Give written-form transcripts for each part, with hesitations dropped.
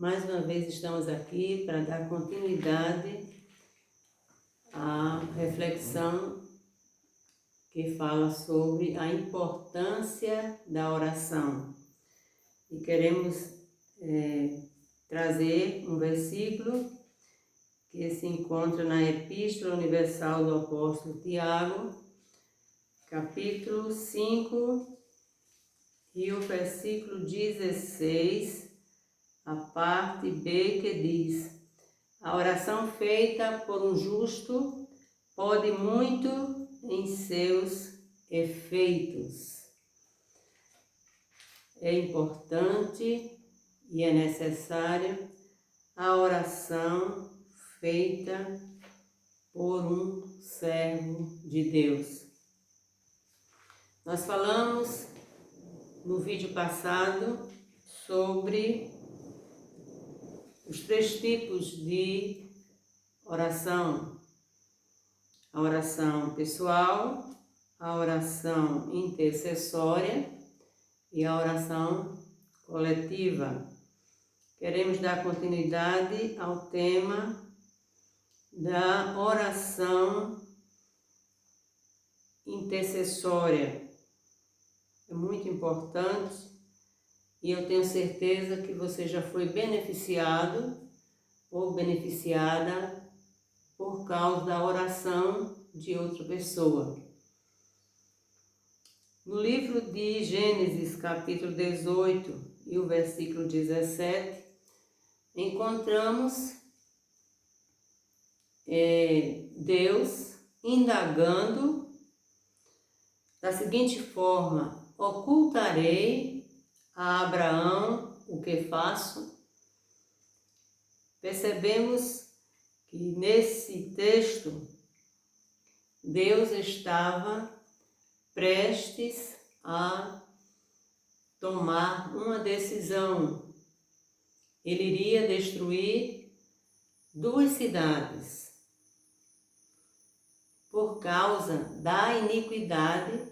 Mais uma vez estamos aqui para dar continuidade à reflexão que fala sobre a importância da oração. E queremos trazer um versículo que se encontra na Epístola Universal do Apóstolo Tiago, capítulo 5, e o versículo 16, a parte B, que diz: a oração feita por um justo pode muito em seus efeitos. É importante e é necessária a oração feita por um servo de Deus. Nós falamos no vídeo passado sobre os 3 tipos de oração: a oração pessoal, a oração intercessória e a oração coletiva. Queremos dar continuidade ao tema da oração intercessória. É muito importante e eu tenho certeza que você já foi beneficiado ou beneficiada por causa da oração de outra pessoa. No livro de Gênesis, capítulo 18 e o versículo 17, encontramos Deus indagando da seguinte forma: ocultarei a Abraão o que faço? Percebemos que nesse texto Deus estava prestes a tomar uma decisão. Ele iria destruir 2 cidades por causa da iniquidade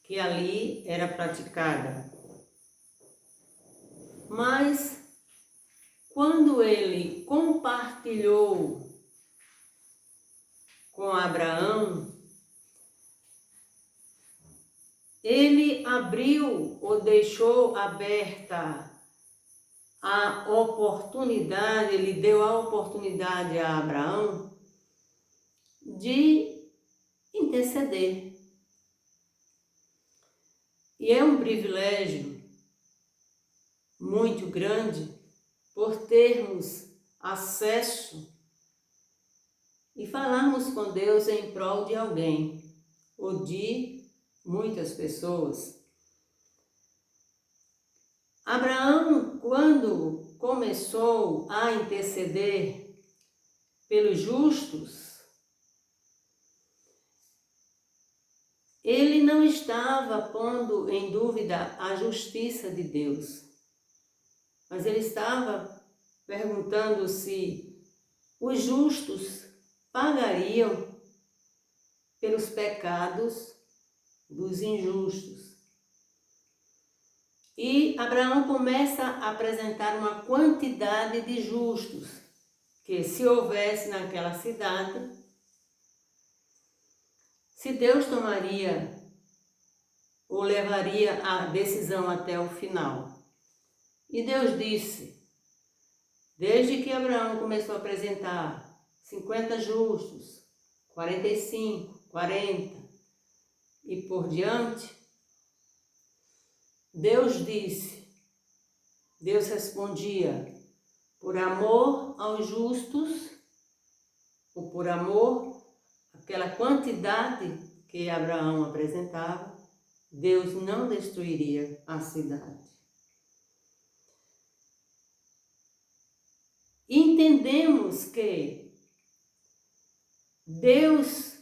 que ali era praticada. Mas quando ele compartilhou com Abraão, ele abriu ou deixou aberta a oportunidade, ele deu a oportunidade a Abraão de interceder. E é um privilégio muito grande por termos acesso e falarmos com Deus em prol de alguém ou de muitas pessoas. Abraão, quando começou a interceder pelos justos, ele não estava pondo em dúvida a justiça de Deus, mas ele estava perguntando se os justos pagariam pelos pecados dos injustos. E Abraão começa a apresentar uma quantidade de justos que, se houvesse naquela cidade, se Deus tomaria ou levaria a decisão até o final. E Deus disse, desde que Abraão começou a apresentar 50 justos, 45, 40 e por diante, Deus respondia, por amor aos justos, ou por amor àquela quantidade que Abraão apresentava, Deus não destruiria a cidade. Entendemos que Deus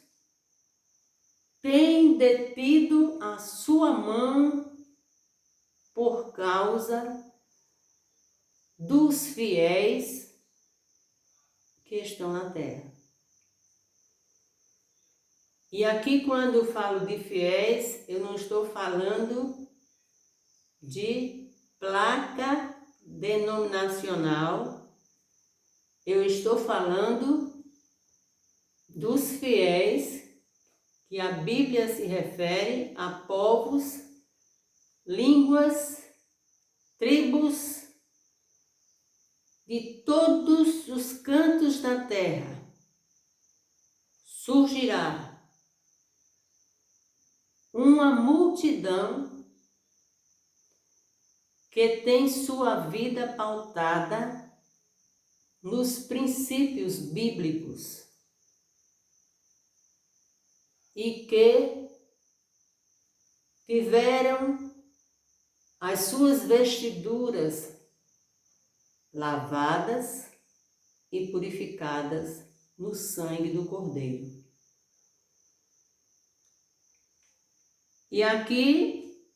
tem detido a sua mão por causa dos fiéis que estão na terra. E aqui, quando falo de fiéis, eu não estou falando de placa denominacional, eu estou falando dos fiéis que a Bíblia se refere a povos, línguas, tribos de todos os cantos da terra. Surgirá uma multidão que tem sua vida pautada nos princípios bíblicos e que tiveram as suas vestiduras lavadas e purificadas no sangue do Cordeiro. E aqui,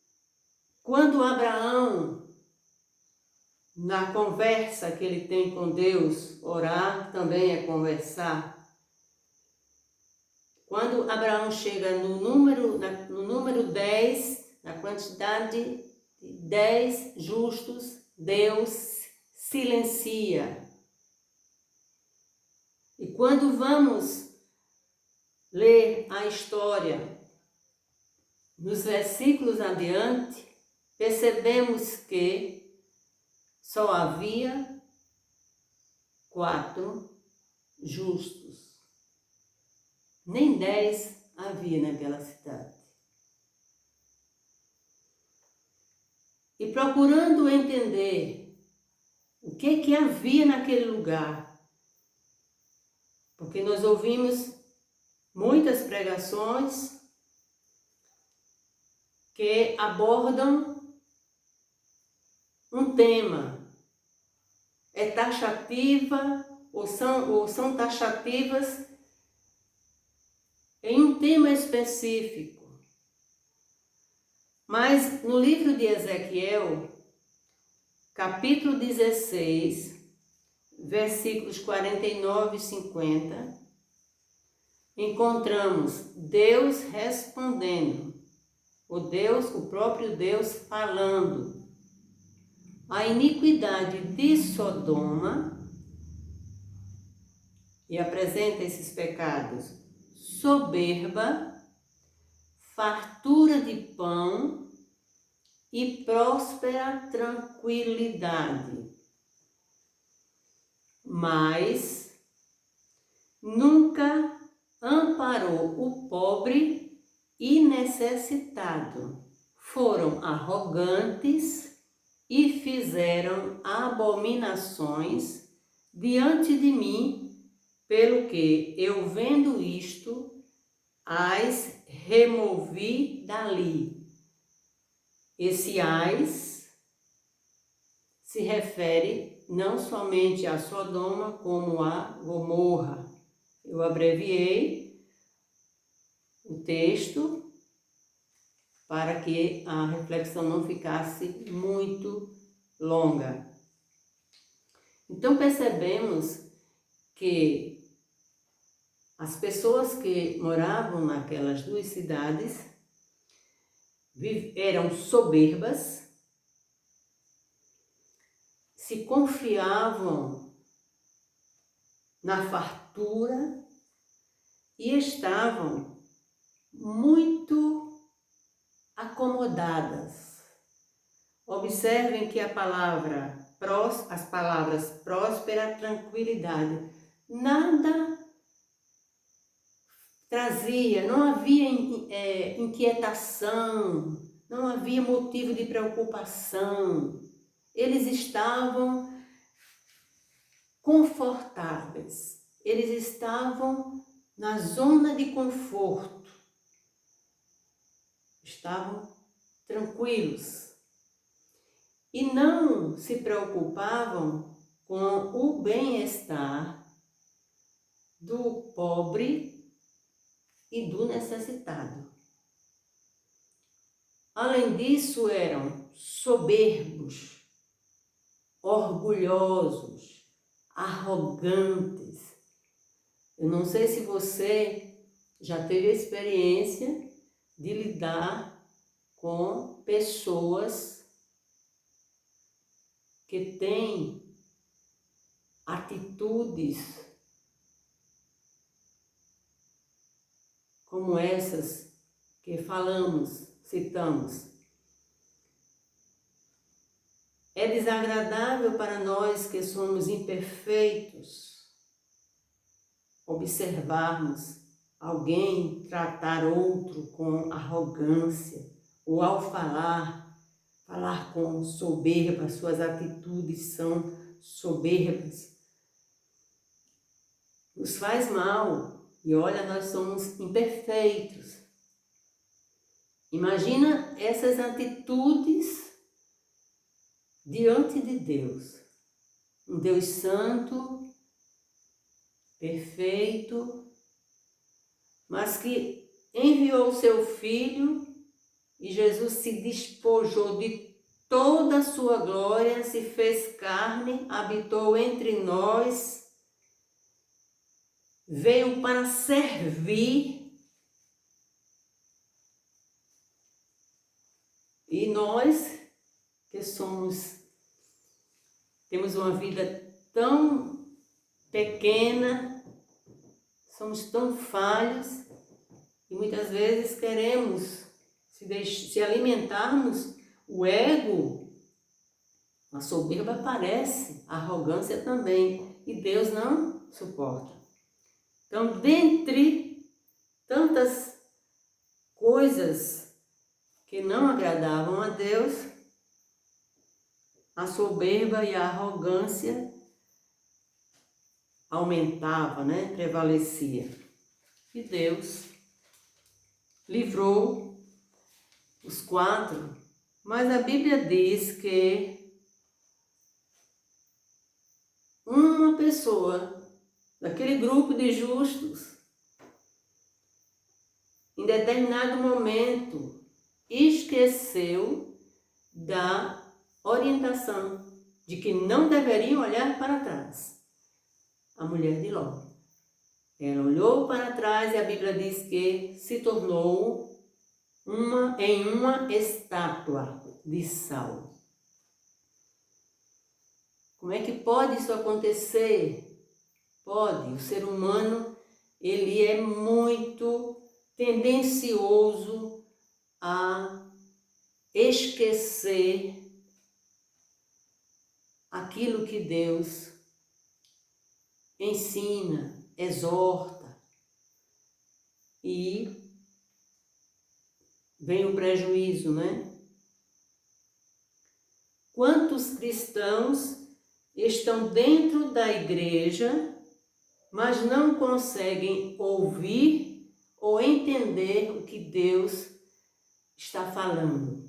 quando Abraão, na conversa que ele tem com Deus, orar também é conversar. Quando Abraão chega no número 10, na quantidade de 10 justos, Deus silencia. E quando vamos ler a história, nos versículos adiante, percebemos que só havia 4 justos. Nem 10 havia naquela cidade. E procurando entender o que havia naquele lugar, porque nós ouvimos muitas pregações que abordam um tema, é taxativa ou são taxativas em um tema específico. Mas no livro de Ezequiel, capítulo 16, versículos 49 e 50, encontramos Deus respondendo, o próprio Deus falando: a iniquidade de Sodoma, e apresenta esses pecados: soberba, fartura de pão e próspera tranquilidade. Mas nunca amparou o pobre e necessitado. Foram arrogantes e fizeram abominações diante de mim, pelo que eu, vendo isto, as removi dali. Esse as se refere não somente a Sodoma, como a Gomorra. Eu abreviei o texto para que a reflexão não ficasse muito longa. Então percebemos que as pessoas que moravam naquelas 2 cidades eram soberbas, se confiavam na fartura e estavam muito acomodadas. Observem que as palavras próspera, tranquilidade, nada trazia, não havia inquietação, não havia motivo de preocupação. Eles estavam confortáveis, eles estavam na zona de conforto, estavam tranquilos e não se preocupavam com o bem-estar do pobre e do necessitado. Além disso, eram soberbos, orgulhosos, arrogantes. Eu não sei se você já teve a experiência de lidar com pessoas que tem atitudes como essas que falamos, citamos. É desagradável para nós que somos imperfeitos observarmos alguém tratar outro com arrogância ou ao falar com soberba, suas atitudes são soberbas. Nos faz mal. E olha, nós somos imperfeitos. Imagina essas atitudes diante de Deus. Um Deus santo, perfeito, mas que enviou o seu Filho e Jesus se despojou de toda a sua glória, se fez carne, habitou entre nós, veio para servir, e nós que temos uma vida tão pequena, somos tão falhos, e muitas vezes queremos se alimentarmos o ego, a soberba aparece, a arrogância também, e Deus não suporta. Então, dentre tantas coisas que não agradavam a Deus, a soberba e a arrogância aumentava, prevalecia. E Deus livrou os 4, mas a Bíblia diz que uma pessoa daquele grupo de justos, em determinado momento, esqueceu da orientação de que não deveriam olhar para trás. A mulher de Ló. Ela olhou para trás e a Bíblia diz que se tornou em uma estátua de sal. Como é que pode isso acontecer? Pode. O ser humano, ele é muito tendencioso a esquecer aquilo que Deus ensina, exorta, e vem o prejuízo, Quantos cristãos estão dentro da igreja, mas não conseguem ouvir ou entender o que Deus está falando?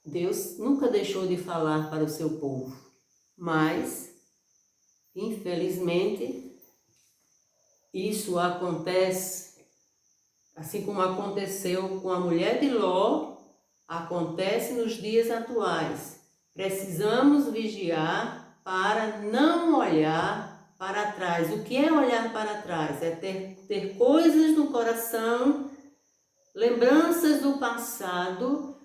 Deus nunca deixou de falar para o seu povo, mas, infelizmente, isso acontece, assim como aconteceu com a mulher de Ló, acontece nos dias atuais. Precisamos vigiar para não olhar para trás. O que é olhar para trás? É ter coisas no coração, lembranças do passado,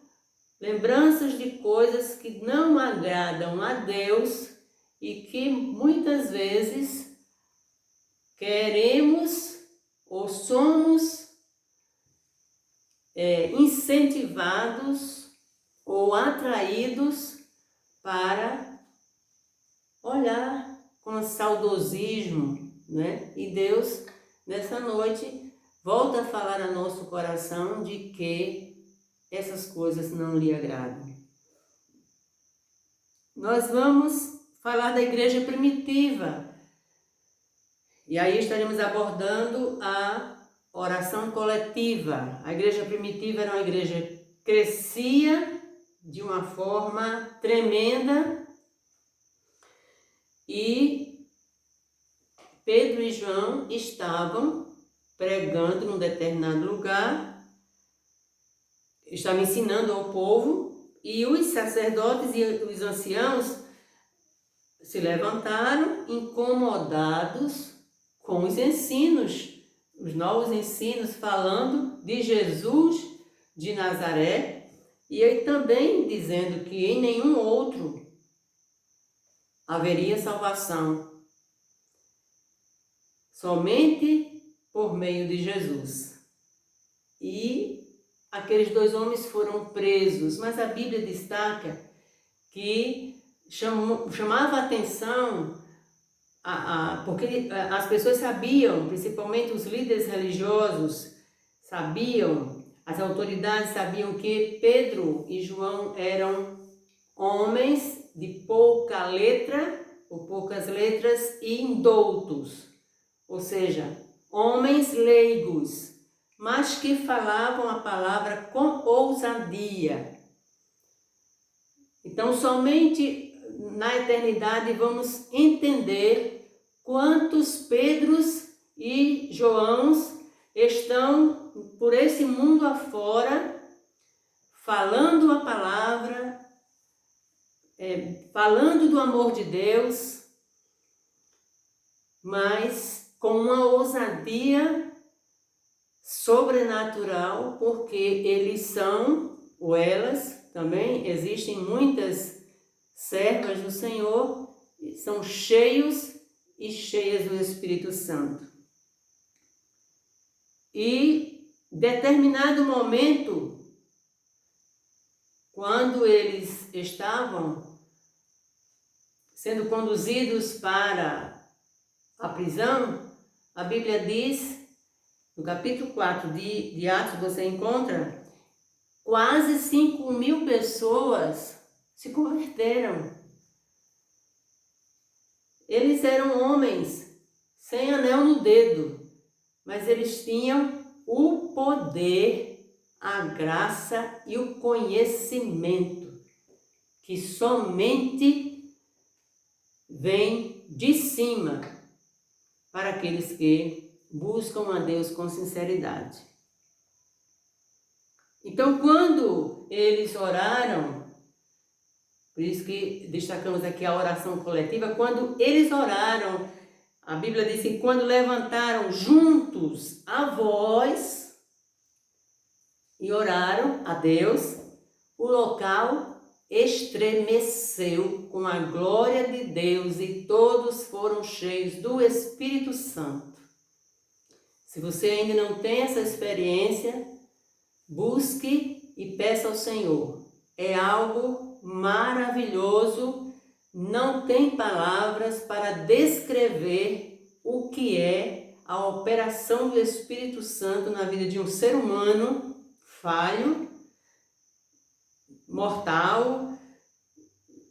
lembranças de coisas que não agradam a Deus e que muitas vezes queremos ou somos incentivados ou atraídos para olhar com saudosismo, E Deus, nessa noite, volta a falar a nosso coração de que essas coisas não lhe agradam. Nós vamos falar da igreja primitiva. E aí estaremos abordando a oração coletiva. A igreja primitiva era uma igreja que crescia de uma forma tremenda e Pedro e João estavam pregando num determinado lugar, estavam ensinando ao povo, e os sacerdotes e os anciãos se levantaram incomodados com os ensinos, os novos ensinos, falando de Jesus de Nazaré, e ele também dizendo que em nenhum outro haveria salvação somente por meio de Jesus. E aqueles 2 homens foram presos, mas a Bíblia destaca que chamava a atenção, porque as pessoas sabiam, principalmente os líderes religiosos, sabiam, as autoridades sabiam que Pedro e João eram homens de pouca letra, ou poucas letras, e indoutos, ou seja, homens leigos, mas que falavam a palavra com ousadia. Então, somente na eternidade vamos entender quantos Pedros e Joãos estão por esse mundo afora, falando a palavra, falando do amor de Deus, mas com uma ousadia sobrenatural, porque eles são, ou elas também, existem muitas servas do Senhor, são cheios e cheias do Espírito Santo. E determinado momento, quando eles estavam sendo conduzidos para a prisão, a Bíblia diz, no capítulo 4 de Atos, você encontra, quase 5.000 pessoas se converteram. Eles eram homens sem anel no dedo, mas eles tinham o poder, a graça e o conhecimento que somente vem de cima para aqueles que buscam a Deus com sinceridade. Então, quando eles oraram, por isso que destacamos aqui a oração coletiva, quando eles oraram, a Bíblia diz que quando levantaram juntos a voz e oraram a Deus, o local estremeceu com a glória de Deus e todos foram cheios do Espírito Santo. Se você ainda não tem essa experiência, busque e peça ao Senhor. É algo maravilhoso, não tem palavras para descrever o que é a operação do Espírito Santo na vida de um ser humano falho, mortal,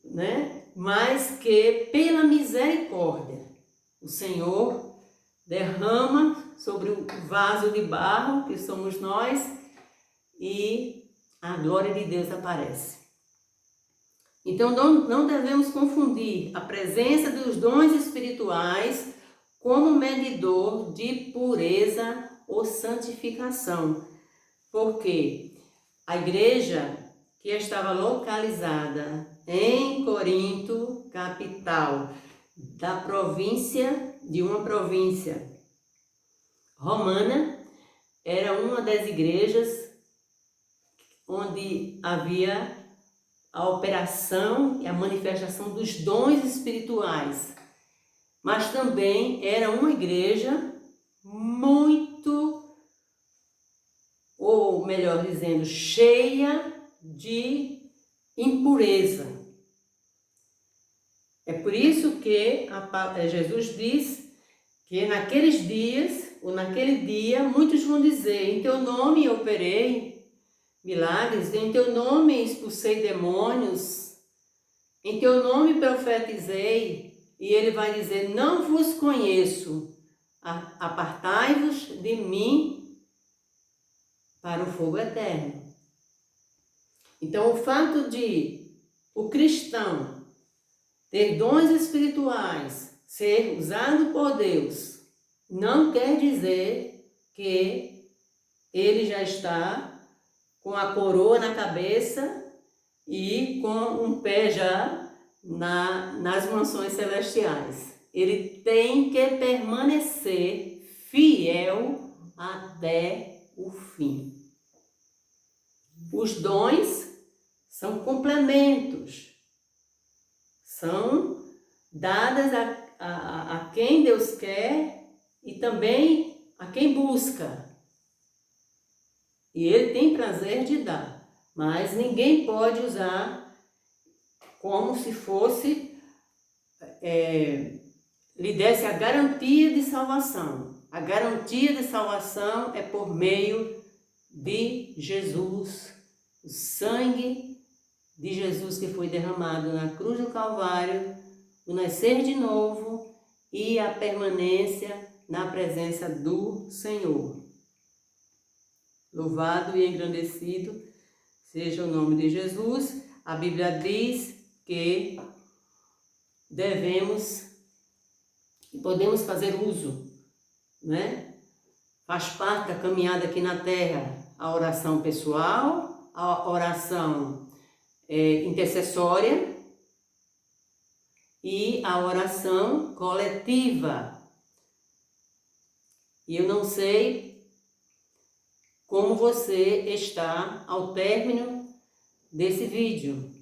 né? Mas que pela misericórdia o Senhor derrama sobre o vaso de barro que somos nós e a glória de Deus aparece. Então não devemos confundir a presença dos dons espirituais como medidor de pureza ou santificação, porque a igreja que estava localizada em Corinto, capital de uma província romana, era uma das igrejas onde havia a operação e a manifestação dos dons espirituais, mas também era uma igreja muito, ou melhor dizendo, cheia de impureza. É por isso que Jesus diz que naqueles dias, ou naquele dia, muitos vão dizer: em teu nome eu operei milagres, em teu nome expulsei demônios, em teu nome profetizei. E ele vai dizer: não vos conheço, apartai-vos de mim para o fogo eterno. Então, o fato de o cristão ter dons espirituais, ser usado por Deus, não quer dizer que ele já está com a coroa na cabeça e com um pé já nas mansões celestiais. Ele tem que permanecer fiel até o fim. Os dons são complementos, são dadas a quem Deus quer e também a quem busca. E Ele tem prazer de dar, mas ninguém pode usar como se fosse, lhe desse a garantia de salvação. A garantia de salvação é por meio de Jesus, o sangue de Jesus que foi derramado na cruz do Calvário, o nascer de novo e a permanência na presença do Senhor. Louvado e engrandecido seja o nome de Jesus. A Bíblia diz que devemos e podemos fazer uso, né? Faz parte da caminhada aqui na Terra a oração pessoal, a oração intercessória e a oração coletiva. E eu não sei como você está ao término desse vídeo.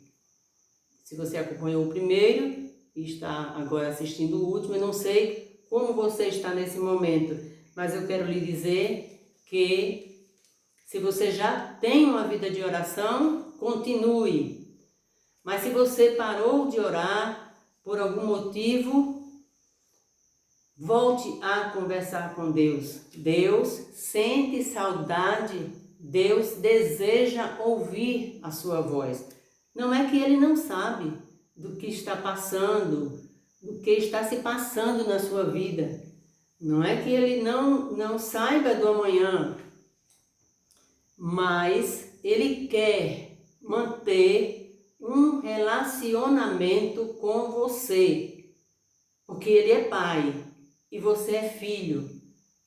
Se você acompanhou o primeiro e está agora assistindo o último, eu não sei como você está nesse momento, mas eu quero lhe dizer que se você já tem uma vida de oração, continue. Mas se você parou de orar por algum motivo, volte a conversar com Deus. Deus sente saudade, Deus deseja ouvir a sua voz. Não é que Ele não sabe do que está passando, do que está se passando na sua vida. Não é que Ele não saiba do amanhã, mas Ele quer manter um relacionamento com você, porque Ele é Pai. E você é filho,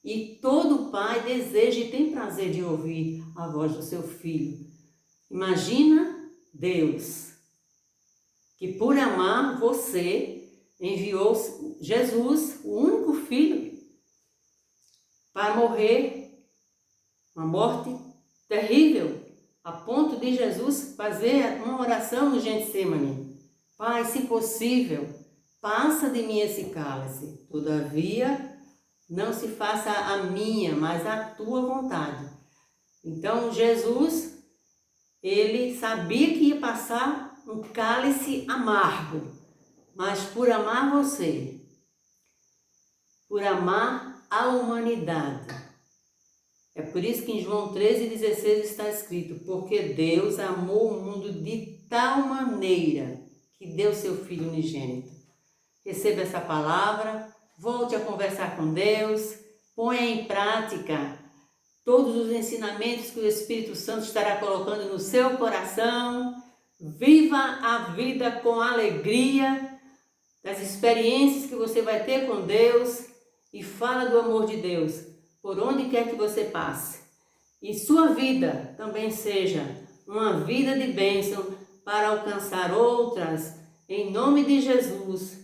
e todo pai deseja e tem prazer de ouvir a voz do seu filho. Imagina Deus, que por amar você, enviou Jesus, o único filho, para morrer uma morte terrível, a ponto de Jesus fazer uma oração no Getsêmani. Pai, se possível, passa de mim esse cálice, todavia não se faça a minha, mas a tua vontade. Então Jesus, ele sabia que ia passar um cálice amargo, mas por amar você, por amar a humanidade. É por isso que em João 13,16 está escrito, porque Deus amou o mundo de tal maneira que deu seu Filho unigênito. Receba essa palavra, volte a conversar com Deus, ponha em prática todos os ensinamentos que o Espírito Santo estará colocando no seu coração. Viva a vida com alegria das experiências que você vai ter com Deus e fala do amor de Deus por onde quer que você passe. E sua vida também seja uma vida de bênção para alcançar outras, em nome de Jesus.